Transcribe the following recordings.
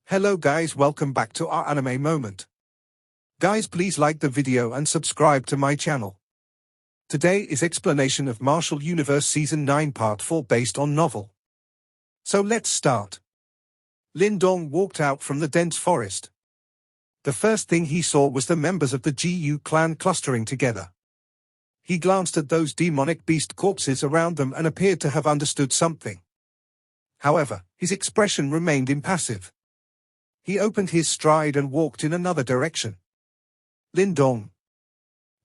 Hello guys, welcome back to our anime moment. Guys, please like the video and subscribe to my channel. Today is explanation of Martial Universe Season 9 Part 4 based on novel. So let's start. Lin Dong walked out from the dense forest. The first thing he saw was the members of the GU clan clustering together. He glanced at those demonic beast corpses around them and appeared to have understood something. However, his expression remained impassive. He opened his stride and walked in another direction. Lin Dong.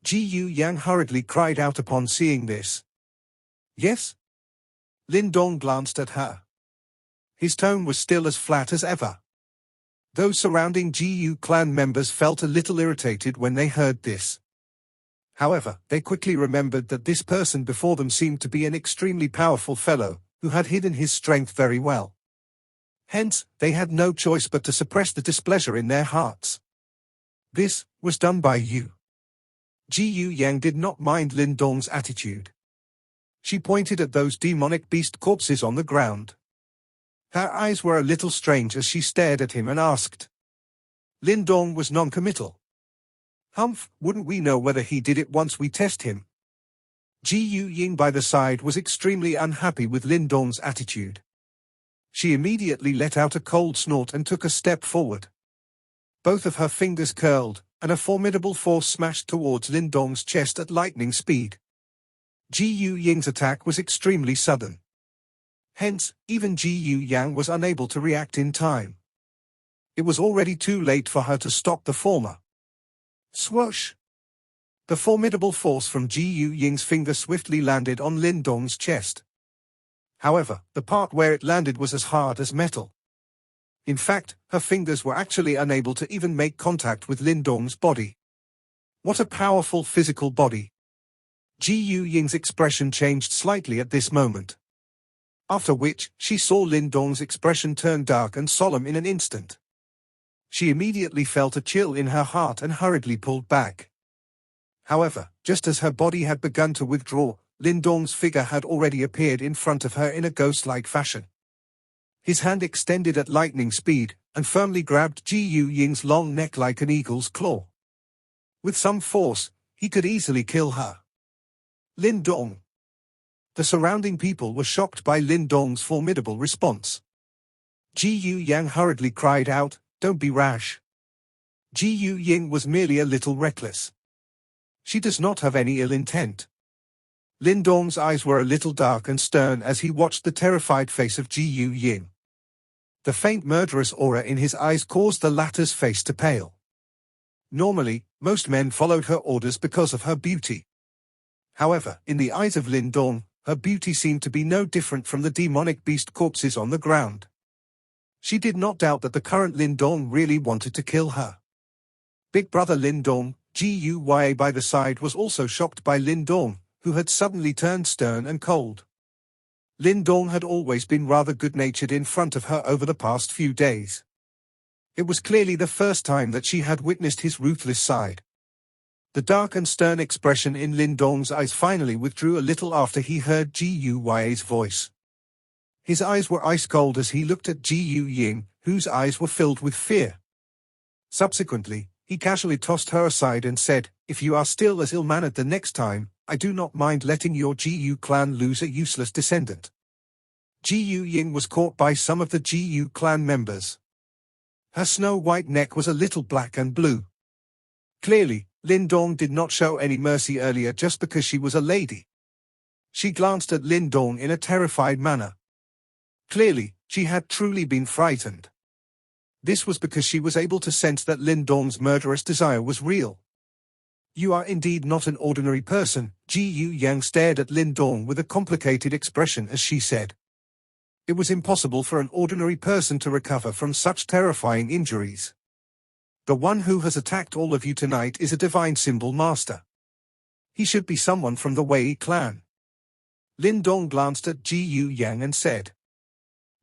Ji Yu Yang hurriedly cried out upon seeing this. Yes? Lin Dong glanced at her. His tone was still as flat as ever. Those surrounding GU clan members felt a little irritated when they heard this. However, they quickly remembered that this person before them seemed to be an extremely powerful fellow, who had hidden his strength very well. Hence, they had no choice but to suppress the displeasure in their hearts. This was done by you. Ji Yu Yang did not mind Lin Dong's attitude. She pointed at those demonic beast corpses on the ground. Her eyes were a little strange as she stared at him and asked. Lin Dong was non-committal. Humph, wouldn't we know whether he did it once we test him? Ji Yu Ying by the side was extremely unhappy with Lin Dong's attitude. She immediately let out a cold snort and took a step forward. Both of her fingers curled, and a formidable force smashed towards Lin Dong's chest at lightning speed. Ji Yu Ying's attack was extremely sudden. Hence, even Ji Yu Yang was unable to react in time. It was already too late for her to stop the former. Swoosh! The formidable force from Ji Yu Ying's finger swiftly landed on Lin Dong's chest. However, the part where it landed was as hard as metal. In fact, her fingers were actually unable to even make contact with Lin Dong's body. What a powerful physical body! Ji Yu Ying's expression changed slightly at this moment. After which, she saw Lin Dong's expression turn dark and solemn in an instant. She immediately felt a chill in her heart and hurriedly pulled back. However, just as her body had begun to withdraw, Lin Dong's figure had already appeared in front of her in a ghost-like fashion. His hand extended at lightning speed, and firmly grabbed Ji Yu Ying's long neck like an eagle's claw. With some force, he could easily kill her. Lin Dong. The surrounding people were shocked by Lin Dong's formidable response. Ji Yu Yang hurriedly cried out, "Don't be rash." Ji Yu Ying was merely a little reckless. She does not have any ill intent. Lin Dong's eyes were a little dark and stern as he watched the terrified face of Ji Yu Ying. The faint murderous aura in his eyes caused the latter's face to pale. Normally, most men followed her orders because of her beauty. However, in the eyes of Lin Dong, her beauty seemed to be no different from the demonic beast corpses on the ground. She did not doubt that the current Lin Dong really wanted to kill her. Big brother Lin Dong, Guya by the side, was also shocked by Lin Dong, who had suddenly turned stern and cold. Lin Dong had always been rather good-natured in front of her over the past few days. It was clearly the first time that she had witnessed his ruthless side. The dark and stern expression in Lin Dong's eyes finally withdrew a little after he heard Guya's voice. His eyes were ice-cold as he looked at Ji Yu Ying, whose eyes were filled with fear. Subsequently, he casually tossed her aside and said, "If you are still as ill-mannered the next time, I do not mind letting your GU clan lose a useless descendant." Ji Yu Ying was caught by some of the GU clan members. Her snow-white neck was a little black and blue. Clearly, Lin Dong did not show any mercy earlier just because she was a lady. She glanced at Lin Dong in a terrified manner. Clearly, she had truly been frightened. This was because she was able to sense that Lin Dong's murderous desire was real. "You are indeed not an ordinary person," Ji Yu Yang stared at Lin Dong with a complicated expression as she said. It was impossible for an ordinary person to recover from such terrifying injuries. The one who has attacked all of you tonight is a divine symbol master. He should be someone from the Wei clan. Lin Dong glanced at Ji Yu Yang and said,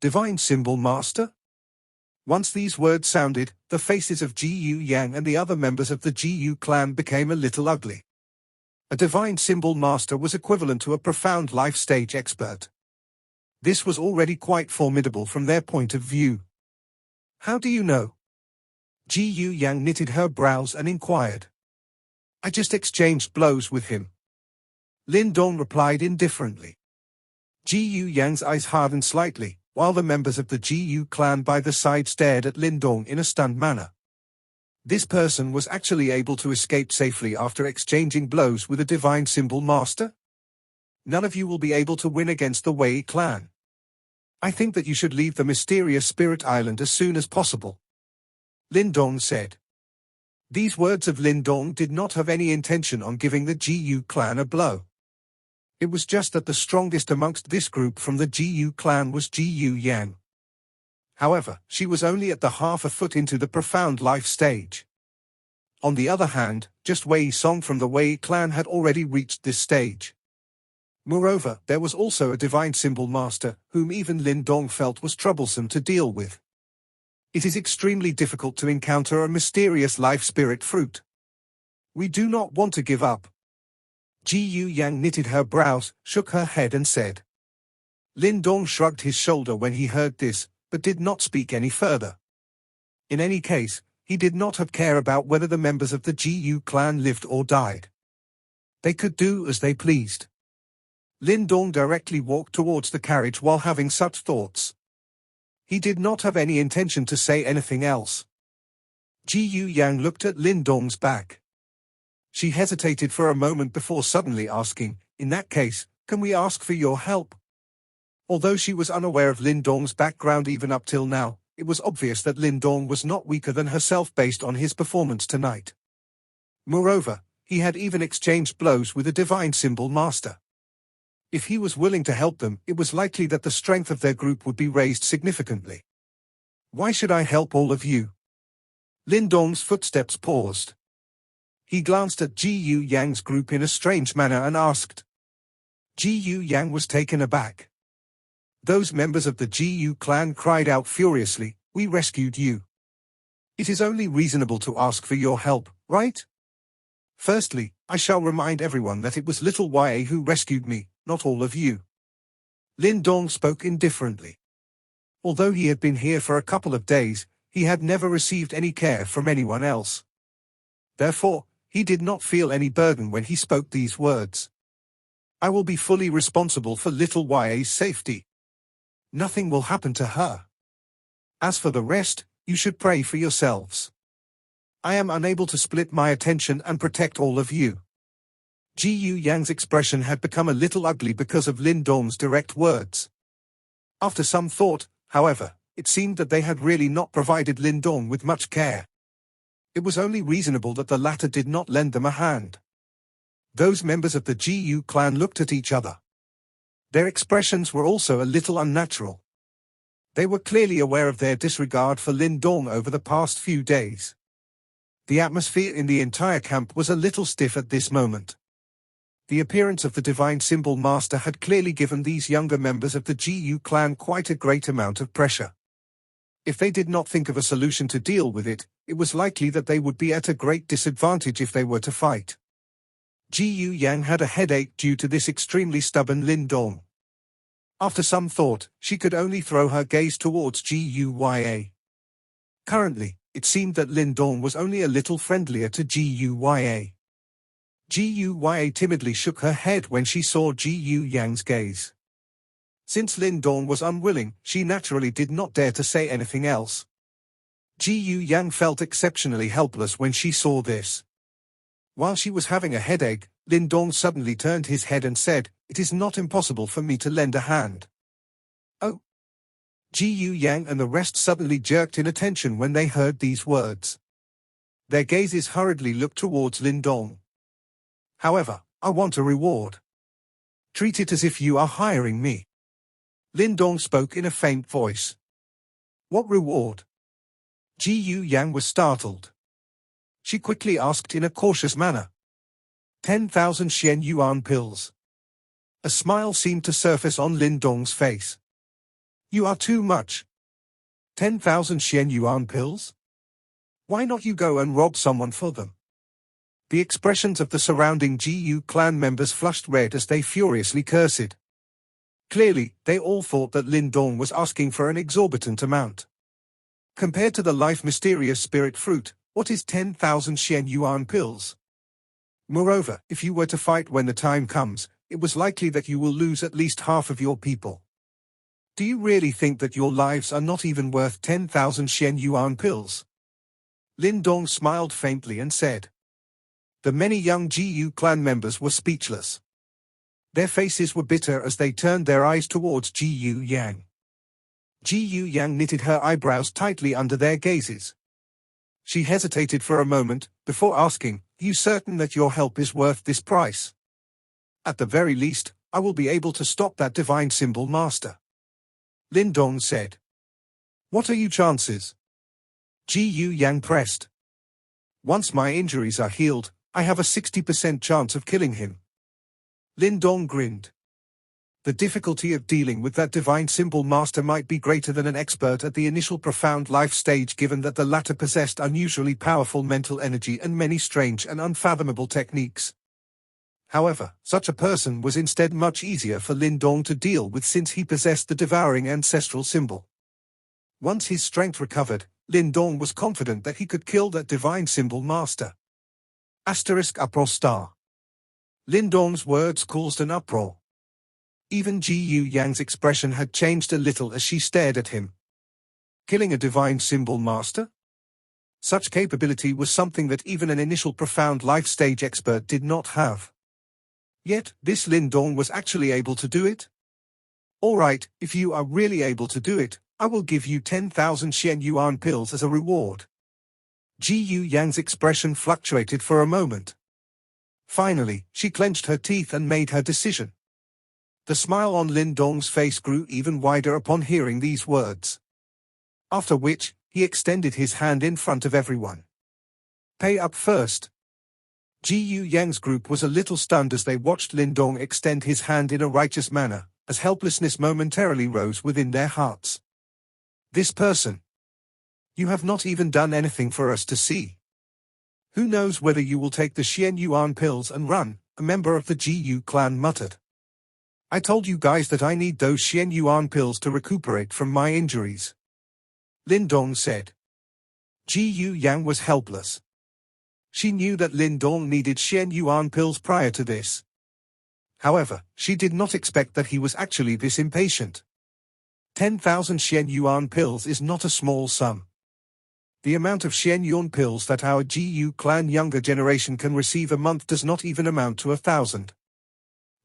"Divine symbol master?" Once these words sounded, the faces of Ji Yu Yang and the other members of the GU clan became a little ugly. A divine symbol master was equivalent to a profound life stage expert. This was already quite formidable from their point of view. How do you know? Ji Yu Yang knitted her brows and inquired. I just exchanged blows with him. Lin Dong replied indifferently. Ji Yu Yang's eyes hardened slightly, while the members of the Ji Yu clan by the side stared at Lin Dong in a stunned manner. This person was actually able to escape safely after exchanging blows with a divine symbol master? None of you will be able to win against the Wei clan. I think that you should leave the mysterious Spirit Island as soon as possible. Lin Dong said. These words of Lin Dong did not have any intention on giving the Ji Yu clan a blow. It was just that the strongest amongst this group from the Ji Yu clan was Ji Yu Yang. However, she was only at the half a foot into the profound life stage. On the other hand, just Wei Song from the Wei clan had already reached this stage. Moreover, there was also a divine symbol master, whom even Lin Dong felt was troublesome to deal with. It is extremely difficult to encounter a mysterious life spirit fruit. We do not want to give up. Ji Yu Yang knitted her brows, shook her head and said. Lin Dong shrugged his shoulder when he heard this, but did not speak any further. In any case, he did not have care about whether the members of the Ji Yu clan lived or died. They could do as they pleased. Lin Dong directly walked towards the carriage while having such thoughts. He did not have any intention to say anything else. Ji Yu Yang looked at Lin Dong's back. She hesitated for a moment before suddenly asking, in that case, can we ask for your help? Although she was unaware of Lin Dong's background even up till now, it was obvious that Lin Dong was not weaker than herself based on his performance tonight. Moreover, he had even exchanged blows with a divine symbol master. If he was willing to help them, it was likely that the strength of their group would be raised significantly. Why should I help all of you? Lin Dong's footsteps paused. He glanced at Ji Yu Yang's group in a strange manner and asked. Ji Yu Yang was taken aback. Those members of the Ji Yu clan cried out furiously, we rescued you. It is only reasonable to ask for your help, right? Firstly, I shall remind everyone that it was little Ya who rescued me, not all of you. Lin Dong spoke indifferently. Although he had been here for a couple of days, he had never received any care from anyone else. Therefore, he did not feel any burden when he spoke these words. I will be fully responsible for little Ya's safety. Nothing will happen to her. As for the rest, you should pray for yourselves. I am unable to split my attention and protect all of you. Ji Yu Yang's expression had become a little ugly because of Lin Dong's direct words. After some thought, however, it seemed that they had really not provided Lin Dong with much care. It was only reasonable that the latter did not lend them a hand. Those members of the Ji Yu clan looked at each other. Their expressions were also a little unnatural. They were clearly aware of their disregard for Lin Dong over the past few days. The atmosphere in the entire camp was a little stiff at this moment. The appearance of the divine symbol master had clearly given these younger members of the Ji Yu clan quite a great amount of pressure. If they did not think of a solution to deal with it, it was likely that they would be at a great disadvantage if they were to fight. Ji Yu Yang had a headache due to this extremely stubborn Lin Dong. After some thought, she could only throw her gaze towards Ji Yu Ya. Currently, it seemed that Lin Dong was only a little friendlier to Ji Yu Ya. Ji Yu Ya timidly shook her head when she saw Ji Yu Yang's gaze. Since Lin Dong was unwilling, she naturally did not dare to say anything else. Ji Yu Yang felt exceptionally helpless when she saw this. While she was having a headache, Lin Dong suddenly turned his head and said, "It is not impossible for me to lend a hand." Oh! Ji Yu Yang and the rest suddenly jerked in attention when they heard these words. Their gazes hurriedly looked towards Lin Dong. However, I want a reward. Treat it as if you are hiring me. Lin Dong spoke in a faint voice. What reward? Ji Yu Yang was startled. She quickly asked in a cautious manner. 10,000 Xian Yuan pills. A smile seemed to surface on Lin Dong's face. You are too much. 10,000 Xian Yuan pills? Why not you go and rob someone for them? The expressions of the surrounding Ji Yu clan members flushed red as they furiously cursed. Clearly, they all thought that Lin Dong was asking for an exorbitant amount. Compared to the life mysterious spirit fruit, what is 10,000 Shen Yuan pills? Moreover, if you were to fight when the time comes, it was likely that you will lose at least half of your people. Do you really think that your lives are not even worth 10,000 Shen Yuan pills? Lin Dong smiled faintly and said. The many young GU clan members were speechless. Their faces were bitter as they turned their eyes towards GU Yang. GU Yang knitted her eyebrows tightly under their gazes. She hesitated for a moment, before asking, "Are you certain that your help is worth this price?" "At the very least, I will be able to stop that divine symbol master," Lin Dong said. "What are your chances?" GU Yang pressed. "Once my injuries are healed, I have a 60% chance of killing him." Lin Dong grinned. The difficulty of dealing with that divine symbol master might be greater than an expert at the initial profound life stage, given that the latter possessed unusually powerful mental energy and many strange and unfathomable techniques. However, such a person was instead much easier for Lin Dong to deal with since he possessed the devouring ancestral symbol. Once his strength recovered, Lin Dong was confident that he could kill that divine symbol master. Uproar star. Lin Dong's words caused an uproar. Even GU Yang's expression had changed a little as she stared at him. Killing a divine symbol master? Such capability was something that even an initial profound life stage expert did not have. Yet, this Lin Dong was actually able to do it? All right, if you are really able to do it, I will give you 10,000 Shen Yuan pills as a reward. GU Yang's expression fluctuated for a moment. Finally, she clenched her teeth and made her decision. The smile on Lin Dong's face grew even wider upon hearing these words. After which, he extended his hand in front of everyone. Pay up first. GU Yang's group was a little stunned as they watched Lin Dong extend his hand in a righteous manner, as helplessness momentarily rose within their hearts. This person. You have not even done anything for us to see. Who knows whether you will take the Shen Yuan pills and run, a member of the GU clan muttered. I told you guys that I need those Shen Yuan pills to recuperate from my injuries, Lin Dong said. GU Yang was helpless. She knew that Lin Dong needed Shen Yuan pills prior to this. However, she did not expect that he was actually this impatient. 10,000 Shen Yuan pills is not a small sum. The amount of Shen Yuan pills that our GU clan younger generation can receive a month does not even amount to 1,000.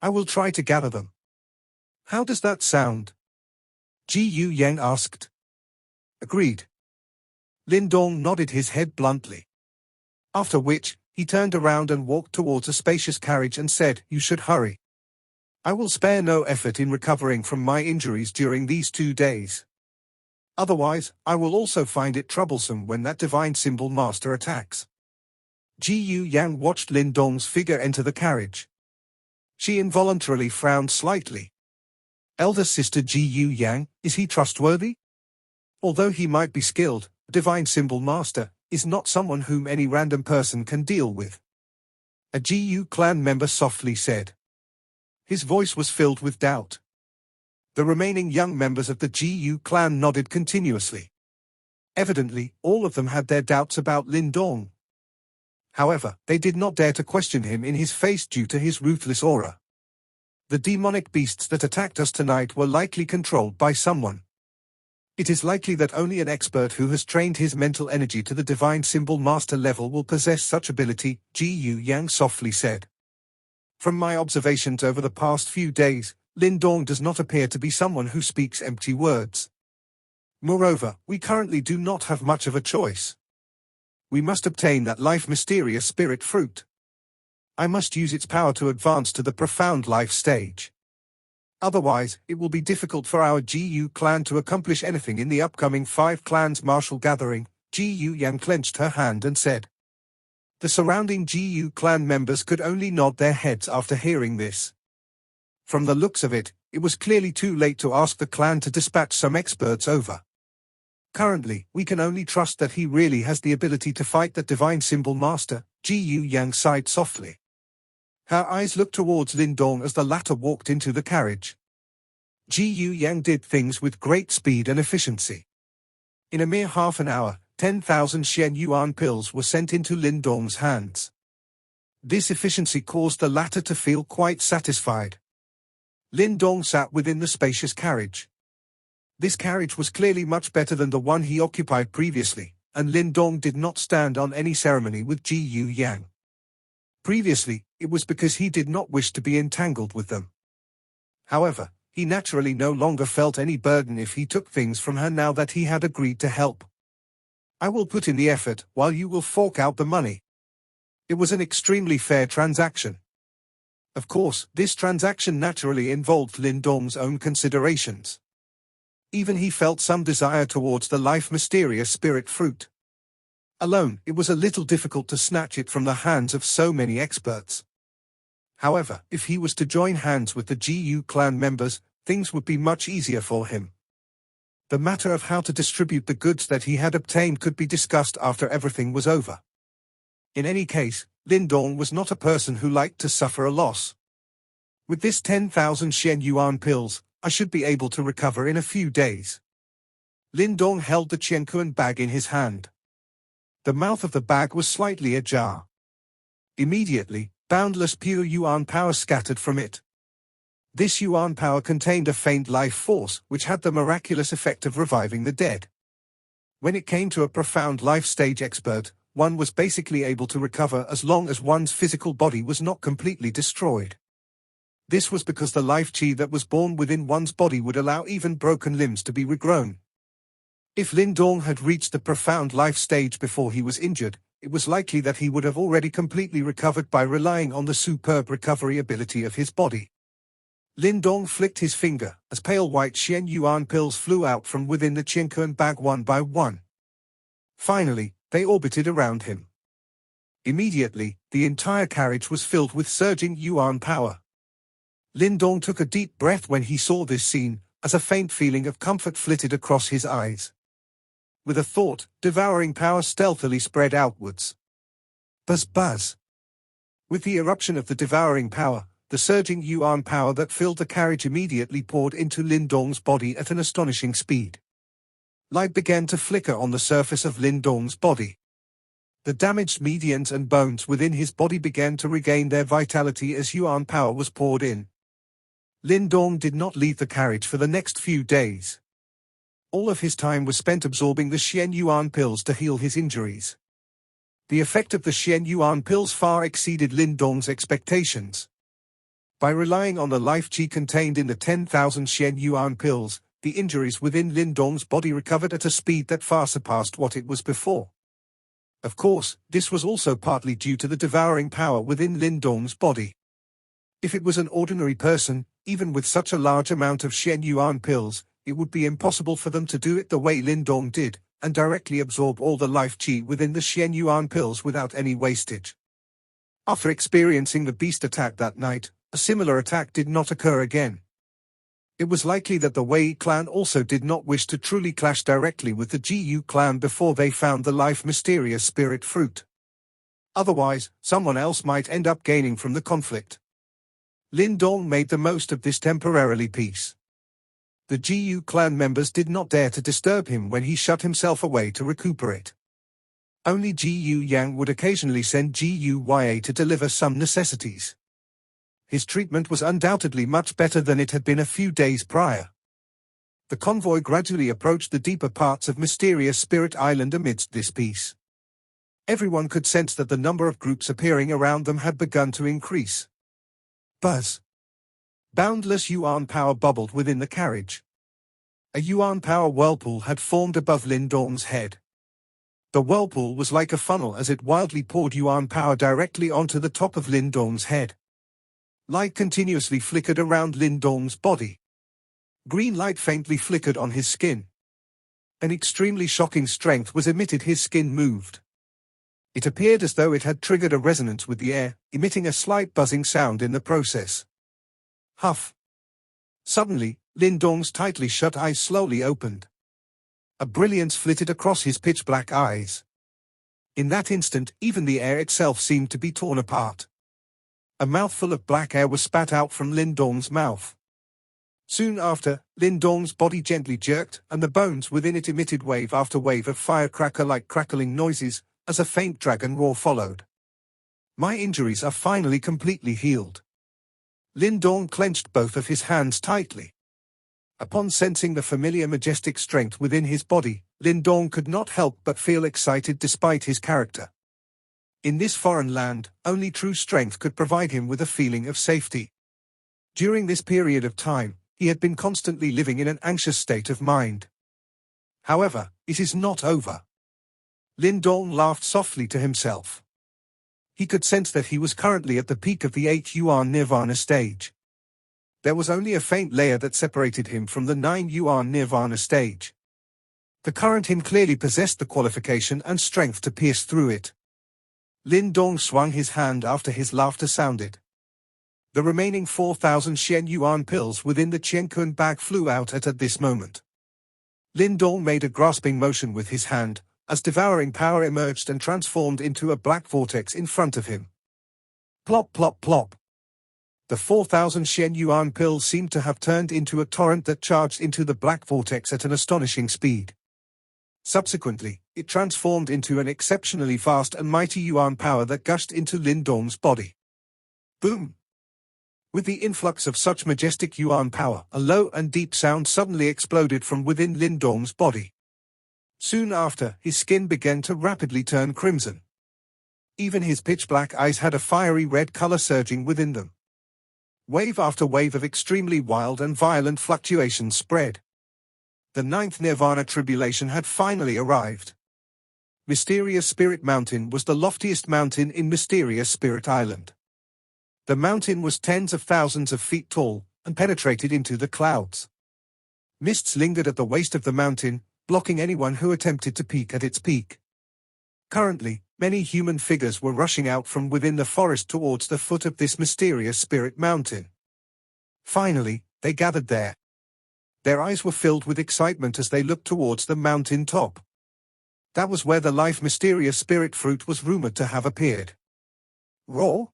I will try to gather them. How does that sound? GU Yang asked. Agreed. Lin Dong nodded his head bluntly. After which, he turned around and walked towards a spacious carriage and said, You should hurry. I will spare no effort in recovering from my injuries during these 2 days. Otherwise, I will also find it troublesome when that divine symbol master attacks. GU Yang watched Lin Dong's figure enter the carriage. She involuntarily frowned slightly. Elder sister GU Yang, is he trustworthy? Although he might be skilled, a divine symbol master is not someone whom any random person can deal with. A GU clan member softly said. His voice was filled with doubt. The remaining young members of the GU clan nodded continuously. Evidently, all of them had their doubts about Lin Dong. However, they did not dare to question him in his face due to his ruthless aura. The demonic beasts that attacked us tonight were likely controlled by someone. It is likely that only an expert who has trained his mental energy to the divine symbol master level will possess such ability, GU Yang softly said. From my observations over the past few days, Lin Dong does not appear to be someone who speaks empty words. Moreover, we currently do not have much of a choice. We must obtain that life mysterious spirit fruit. I must use its power to advance to the profound life stage. Otherwise, it will be difficult for our GU clan to accomplish anything in the upcoming 5 clans martial gathering. GU Yang clenched her hand and said. The surrounding GU clan members could only nod their heads after hearing this. From the looks of it, it was clearly too late to ask the clan to dispatch some experts over. Currently, we can only trust that he really has the ability to fight that divine symbol master. GU Yang sighed softly. Her eyes looked towards Lin Dong as the latter walked into the carriage. GU Yang did things with great speed and efficiency. In a mere half an hour, 10,000 Xian Yuan pills were sent into Lin Dong's hands. This efficiency caused the latter to feel quite satisfied. Lin Dong sat within the spacious carriage. This carriage was clearly much better than the one he occupied previously, and Lin Dong did not stand on any ceremony with Ji Yu Yang. Previously, it was because he did not wish to be entangled with them. However, he naturally no longer felt any burden if he took things from her now that he had agreed to help. I will put in the effort, while you will fork out the money. It was an extremely fair transaction. Of course, this transaction naturally involved Lin Dong's own considerations. Even he felt some desire towards the life-mysterious spirit fruit. Alone, it was a little difficult to snatch it from the hands of so many experts. However, if he was to join hands with the GU clan members, things would be much easier for him. The matter of how to distribute the goods that he had obtained could be discussed after everything was over. In any case, Lin Dong was not a person who liked to suffer a loss. With this 10,000 Xian Yuan pills, I should be able to recover in a few days. Lin Dong held the Qianquan bag in his hand. The mouth of the bag was slightly ajar. Immediately, boundless pure Yuan power scattered from it. This Yuan power contained a faint life force which had the miraculous effect of reviving the dead. When it came to a profound life stage expert, one was basically able to recover as long as one's physical body was not completely destroyed. This was because the life chi that was born within one's body would allow even broken limbs to be regrown. If Lin Dong had reached the profound life stage before he was injured, it was likely that he would have already completely recovered by relying on the superb recovery ability of his body. Lin Dong flicked his finger, as pale white Xian Yuan pills flew out from within the Qianquan bag one by one. Finally, they orbited around him. Immediately, the entire carriage was filled with surging Yuan power. Lin Dong took a deep breath when he saw this scene, as a faint feeling of comfort flitted across his eyes. With a thought, devouring power stealthily spread outwards. Buzz buzz. With the eruption of the devouring power, the surging Yuan power that filled the carriage immediately poured into Lin Dong's body at an astonishing speed. Light began to flicker on the surface of Lin Dong's body. The damaged medians and bones within his body began to regain their vitality as Yuan power was poured in. Lin Dong did not leave the carriage for the next few days. All of his time was spent absorbing the Xian Yuan pills to heal his injuries. The effect of the Xian Yuan pills far exceeded Lin Dong's expectations. By relying on the life chi contained in the 10,000 Xian Yuan pills, the injuries within Lin Dong's body recovered at a speed that far surpassed what it was before. Of course, this was also partly due to the devouring power within Lin Dong's body. If it was an ordinary person, even with such a large amount of Xian Yuan pills, it would be impossible for them to do it the way Lin Dong did, and directly absorb all the life chi within the Xian Yuan pills without any wastage. After experiencing the beast attack that night, a similar attack did not occur again. It was likely that the Wei clan also did not wish to truly clash directly with the Jiyu clan before they found the life-mysterious spirit fruit. Otherwise, someone else might end up gaining from the conflict. Lin Dong made the most of this temporarily peace. The Jiyu clan members did not dare to disturb him when he shut himself away to recuperate. Only Jiyu Yang would occasionally send Jiyu Ya to deliver some necessities. His treatment was undoubtedly much better than it had been a few days prior. The convoy gradually approached the deeper parts of Mysterious Spirit Island amidst this peace. Everyone could sense that the number of groups appearing around them had begun to increase. Buzz. Boundless Yuan power bubbled within the carriage. A Yuan power whirlpool had formed above Lin Dong's head. The whirlpool was like a funnel as it wildly poured Yuan power directly onto the top of Lin Dong's head. Light continuously flickered around Lin Dong's body. Green light faintly flickered on his skin. An extremely shocking strength was emitted. His skin moved. It appeared as though it had triggered a resonance with the air, emitting a slight buzzing sound in the process. Huff. Suddenly, Lin Dong's tightly shut eyes slowly opened. A brilliance flitted across his pitch-black eyes. In that instant, even the air itself seemed to be torn apart. A mouthful of black air was spat out from Lin Dong's mouth. Soon after, Lin Dong's body gently jerked, and the bones within it emitted wave after wave of firecracker-like crackling noises, as a faint dragon roar followed. My injuries are finally completely healed. Lin Dong clenched both of his hands tightly. Upon sensing the familiar majestic strength within his body, Lin Dong could not help but feel excited despite his character. In this foreign land, only true strength could provide him with a feeling of safety. During this period of time, he had been constantly living in an anxious state of mind. However, it is not over. Lin Dong laughed softly to himself. He could sense that he was currently at the peak of the 8 Yuan Nirvana stage. There was only a faint layer that separated him from the 9 Yuan Nirvana stage. The current him clearly possessed the qualification and strength to pierce through it. Lin Dong swung his hand after his laughter sounded. The remaining 4,000 Shen Yuan pills within the Qiankun bag flew out at this moment. Lin Dong made a grasping motion with his hand, as devouring power emerged and transformed into a black vortex in front of him. Plop plop plop. The 4,000 Shen Yuan pills seemed to have turned into a torrent that charged into the black vortex at an astonishing speed. Subsequently, it transformed into an exceptionally fast and mighty Yuan power that gushed into Lin Dong's body. Boom! With the influx of such majestic Yuan power, a low and deep sound suddenly exploded from within Lin Dong's body. Soon after, his skin began to rapidly turn crimson. Even his pitch-black eyes had a fiery red color surging within them. Wave after wave of extremely wild and violent fluctuations spread. The 9th Nirvana tribulation had finally arrived. Mysterious Spirit Mountain was the loftiest mountain in Mysterious Spirit Island. The mountain was tens of thousands of feet tall, and penetrated into the clouds. Mists lingered at the waist of the mountain, blocking anyone who attempted to peek at its peak. Currently, many human figures were rushing out from within the forest towards the foot of this Mysterious Spirit Mountain. Finally, they gathered there. Their eyes were filled with excitement as they looked towards the mountain top. That was where the life Mysterious Spirit fruit was rumored to have appeared. Roar!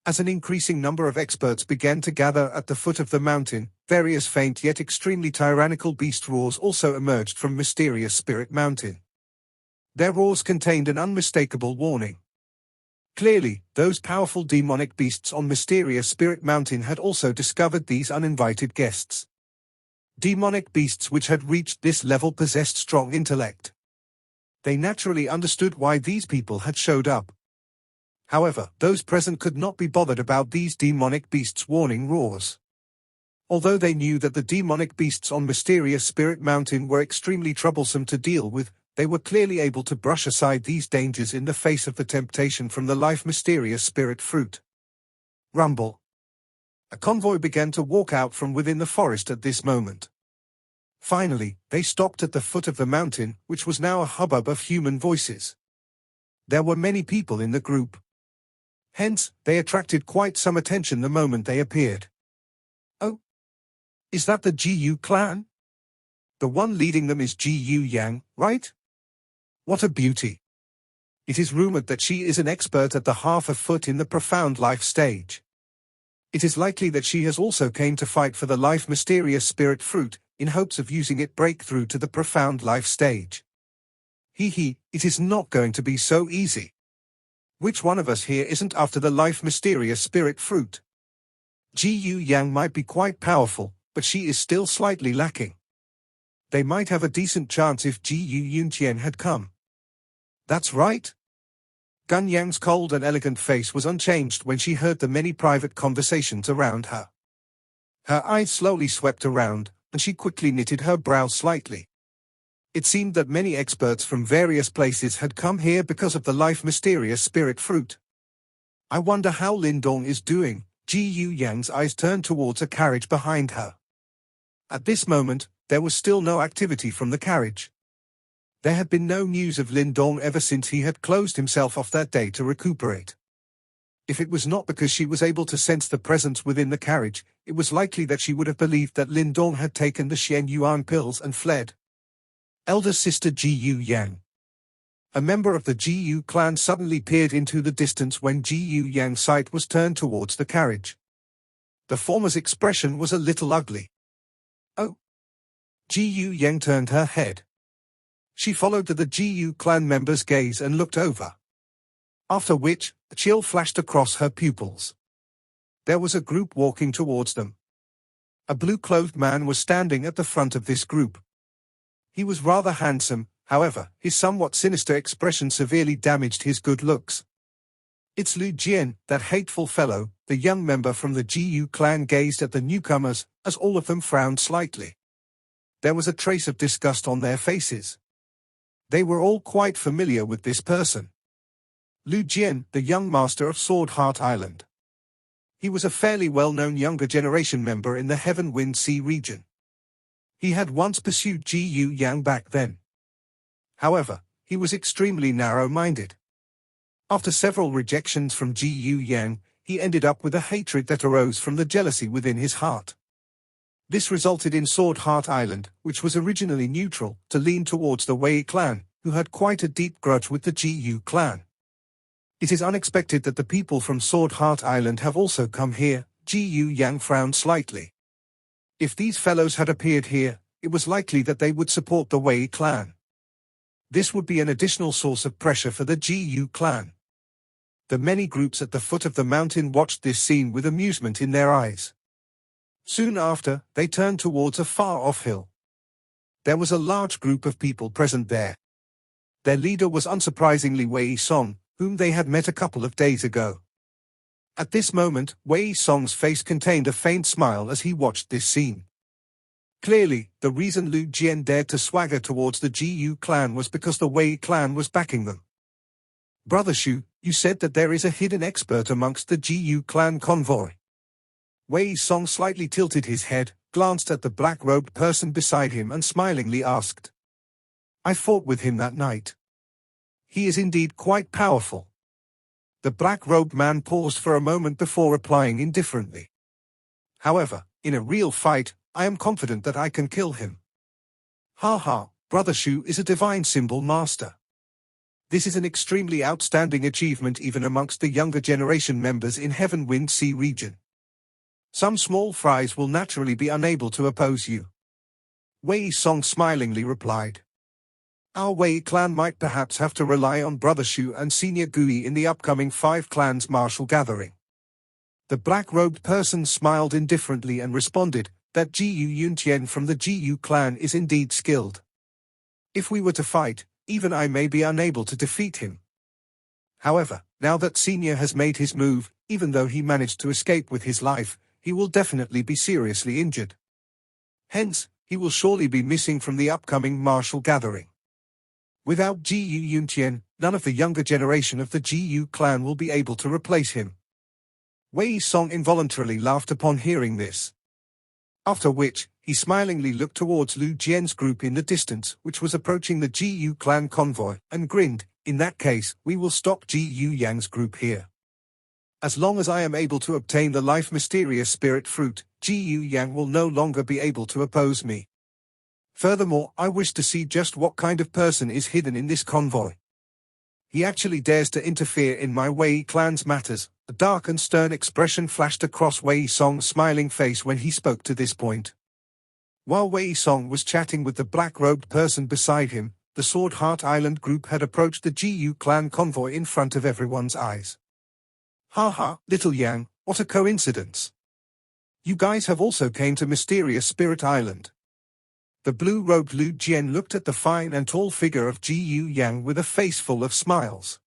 As an increasing number of experts began to gather at the foot of the mountain, various faint yet extremely tyrannical beast roars also emerged from Mysterious Spirit Mountain. Their roars contained an unmistakable warning. Clearly, those powerful demonic beasts on Mysterious Spirit Mountain had also discovered these uninvited guests. Demonic beasts which had reached this level possessed strong intellect. They naturally understood why these people had showed up. However, those present could not be bothered about these demonic beasts' warning roars. Although they knew that the demonic beasts on Mysterious Spirit Mountain were extremely troublesome to deal with, they were clearly able to brush aside these dangers in the face of the temptation from the life Mysterious Spirit fruit. Rumble. A convoy began to walk out from within the forest at this moment. Finally, they stopped at the foot of the mountain, which was now a hubbub of human voices. There were many people in the group. Hence, they attracted quite some attention the moment they appeared. Oh? Is that the GU clan? The one leading them is GU Yang, right? What a beauty. It is rumored that she is an expert at the half a foot in the profound life stage. It is likely that she has also came to fight for the life Mysterious Spirit fruit, in hopes of using it breakthrough to the profound life stage. It is not going to be so easy. Which one of us here isn't after the life Mysterious Spirit fruit? GU Yang might be quite powerful, but she is still slightly lacking. They might have a decent chance if GU Yunqian had come. That's right. Guan Yang's cold and elegant face was unchanged when she heard the many private conversations around her. Her eyes slowly swept around, and she quickly knitted her brows slightly. It seemed that many experts from various places had come here because of the life Mysterious Spirit fruit. I wonder how Lin Dong is doing. GU Yang's eyes turned towards a carriage behind her. At this moment, there was still no activity from the carriage. There had been no news of Lin Dong ever since he had closed himself off that day to recuperate. If it was not because she was able to sense the presence within the carriage, it was likely that she would have believed that Lin Dong had taken the Shen Yuan pills and fled. Elder sister GU Yang. A member of the GU clan suddenly peered into the distance when GU Yang's sight was turned towards the carriage. The former's expression was a little ugly. Gu Yang turned her head. She followed the Gu clan member's gaze and looked over. After which, a chill flashed across her pupils. There was a group walking towards them. A blue-clothed man was standing at the front of this group. He was rather handsome, however, his somewhat sinister expression severely damaged his good looks. "It's Lu Jian, that hateful fellow," the young member from the Gu clan gazed at the newcomers, as all of them frowned slightly. There was a trace of disgust on their faces. They were all quite familiar with this person. Lu Jian, the young master of Sword Heart Island. He was a fairly well-known younger generation member in the Heaven Wind Sea region. He had once pursued Gu Yang back then. However, he was extremely narrow-minded. After several rejections from Gu Yang, he ended up with a hatred that arose from the jealousy within his heart. This resulted in Sword Heart Island, which was originally neutral, to lean towards the Wei clan, who had quite a deep grudge with the Gu clan. It is unexpected that the people from Sword Heart Island have also come here. Gu Yang frowned slightly. If these fellows had appeared here, it was likely that they would support the Wei clan. This would be an additional source of pressure for the Gu clan. The many groups at the foot of the mountain watched this scene with amusement in their eyes. Soon after, they turned towards a far-off hill. There was a large group of people present there. Their leader was unsurprisingly Wei Song, whom they had met a couple of days ago. At this moment, Wei Song's face contained a faint smile as he watched this scene. Clearly, the reason Lu Jian dared to swagger towards the Gu clan was because the Wei clan was backing them. "Brother Shu, you said that there is a hidden expert amongst the Gu clan convoy." Wei Song slightly tilted his head, glanced at the black-robed person beside him and smilingly asked. "I fought with him that night. He is indeed quite powerful." The black-robed man paused for a moment before replying indifferently. "However, in a real fight, I am confident that I can kill him." "Ha ha, Brother Shu is a divine symbol master. This is an extremely outstanding achievement even amongst the younger generation members in Heaven Wind Sea region. Some small fries will naturally be unable to oppose you." Wei Song smilingly replied. "Our Wei clan might perhaps have to rely on Brother Shu and Senior Gui in the upcoming 5 clans martial gathering." The black-robed person smiled indifferently and responded that Gu Yuntian from the Gu clan is indeed skilled. "If we were to fight, even I may be unable to defeat him. However, now that Senior has made his move, even though he managed to escape with his life, he will definitely be seriously injured. Hence, he will surely be missing from the upcoming martial gathering. Without Gu Yuntian, none of the younger generation of the Gu clan will be able to replace him." Wei Song involuntarily laughed upon hearing this. After which, he smilingly looked towards Lu Jian's group in the distance, which was approaching the Gu clan convoy, and grinned. "In that case, we will stop Gu Yang's group here. As long as I am able to obtain the life mysterious spirit fruit, Gu Yang will no longer be able to oppose me. Furthermore, I wish to see just what kind of person is hidden in this convoy. He actually dares to interfere in my Wei clan's matters." A dark and stern expression flashed across Wei Song's smiling face when he spoke to this point. While Wei Song was chatting with the black-robed person beside him, the Sword Heart Island group had approached the Gu clan convoy in front of everyone's eyes. "Ha ha, little Yang, what a coincidence. You guys have also came to Mysterious Spirit Island." The blue-robed Lu Jian looked at the fine and tall figure of Gu Yang with a face full of smiles.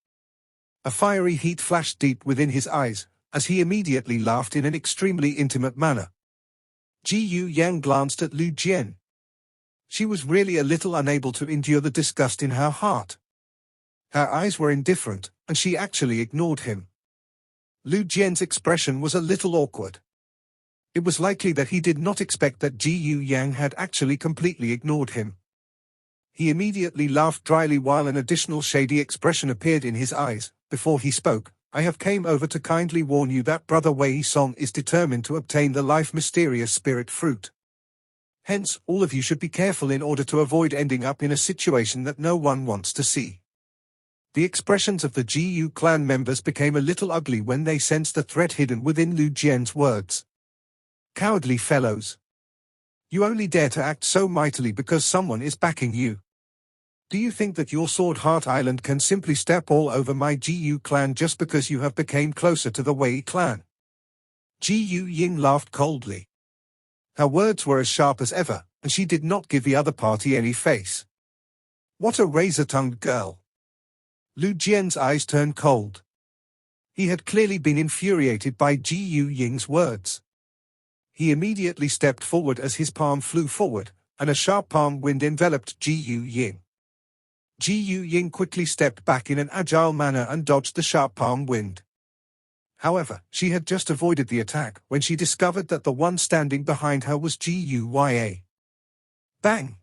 A fiery heat flashed deep within his eyes, as he immediately laughed in an extremely intimate manner. Gu Yang glanced at Lu Jian. She was really a little unable to endure the disgust in her heart. Her eyes were indifferent, and she actually ignored him. Lu Jian's expression was a little awkward. It was likely that he did not expect that Gu Yang had actually completely ignored him. He immediately laughed dryly while an additional shady expression appeared in his eyes. Before he spoke, "I have came over to kindly warn you that Brother Wei Song is determined to obtain the life mysterious spirit fruit. Hence, all of you should be careful in order to avoid ending up in a situation that no one wants to see." The expressions of the Gu clan members became a little ugly when they sensed the threat hidden within Lu Jian's words. "Cowardly fellows. You only dare to act so mightily because someone is backing you. Do you think that your Sword Heart Island can simply step all over my GU clan just because you have become closer to the Wei clan? Gu Ying laughed coldly. Her words were as sharp as ever, and she did not give the other party any face. What a razor-tongued girl. Lu Jian's eyes turned cold. He had clearly been infuriated by Gu Ying's words. He immediately stepped forward as his palm flew forward, and a sharp palm wind enveloped Gu Ying. Gu Ying quickly stepped back in an agile manner and dodged the sharp palm wind. However, she had just avoided the attack when she discovered that the one standing behind her was Guya. Bang!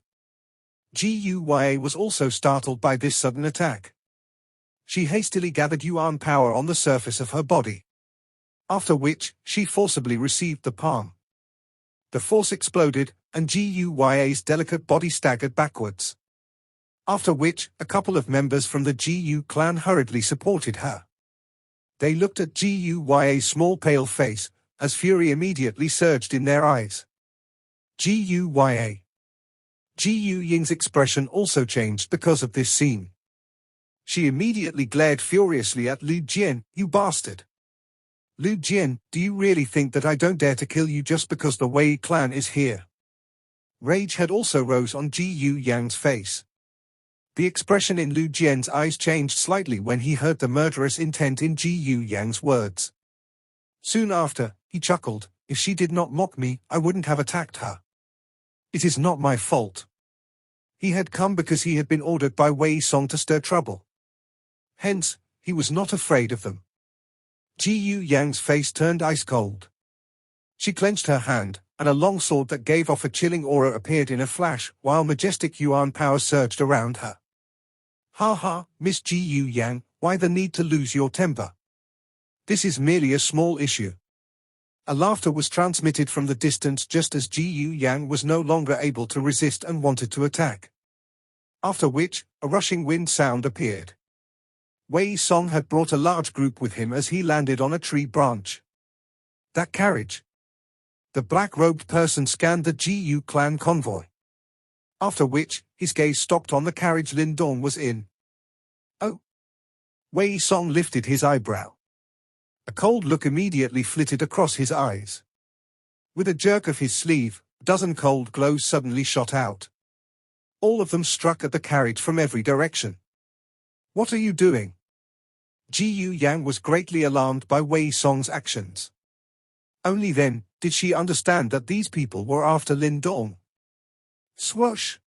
Guya was also startled by this sudden attack. She hastily gathered Yuan power on the surface of her body. After which, she forcibly received the palm. The force exploded, and Guya's delicate body staggered backwards. After which, a couple of members from the Gu clan hurriedly supported her. They looked at Guya's small pale face, as fury immediately surged in their eyes. Guya. Gu Ying's expression also changed because of this scene. She immediately glared furiously at Lu Jian. You bastard! Lu Jian, do you really think that I don't dare to kill you just because the Wei clan is here? Rage had also rose on Gu Yang's face. The expression in Lu Jian's eyes changed slightly when he heard the murderous intent in Gu Yang's words. Soon after, he chuckled, if she did not mock me, I wouldn't have attacked her. It is not my fault. He had come because he had been ordered by Wei Song to stir trouble. Hence, he was not afraid of them. Gu Yang's face turned ice cold. She clenched her hand, and a long sword that gave off a chilling aura appeared in a flash, while majestic Yuan power surged around her. Ha ha, Miss Gu Yang, why the need to lose your temper? This is merely a small issue. A laughter was transmitted from the distance just as Gu Yang was no longer able to resist and wanted to attack. After which, a rushing wind sound appeared. Wei Song had brought a large group with him as he landed on a tree branch. That carriage. The black-robed person scanned the Gu clan convoy. After which, his gaze stopped on the carriage Lin Dong was in. Oh! Wei Song lifted his eyebrow. A cold look immediately flitted across his eyes. With a jerk of his sleeve, a dozen cold glows suddenly shot out. All of them struck at the carriage from every direction. What are you doing? Gu Yang was greatly alarmed by Wei Song's actions. Only then did she understand that these people were after Lin Dong. Swoosh!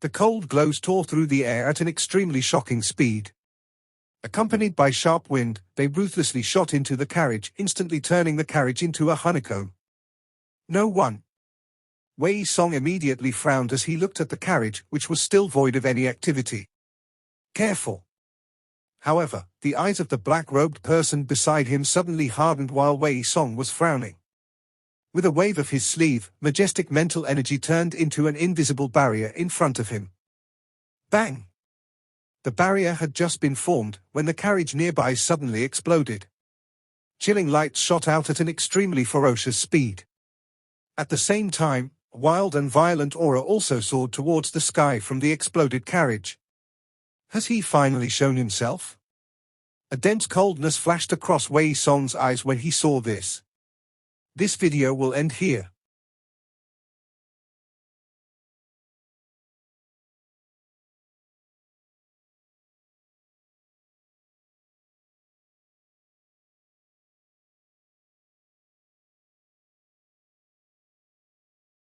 The cold glows tore through the air at an extremely shocking speed. Accompanied by sharp wind, they ruthlessly shot into the carriage, instantly turning the carriage into a honeycomb. No one. Wei Song immediately frowned as he looked at the carriage, which was still void of any activity. Careful. However, the eyes of the black-robed person beside him suddenly hardened while Wei Song was frowning. With a wave of his sleeve, majestic mental energy turned into an invisible barrier in front of him. Bang! The barrier had just been formed when the carriage nearby suddenly exploded. Chilling lights shot out at an extremely ferocious speed. At the same time, a wild and violent aura also soared towards the sky from the exploded carriage. Has he finally shown himself? A dense coldness flashed across Wei Song's eyes when he saw this. This video will end here.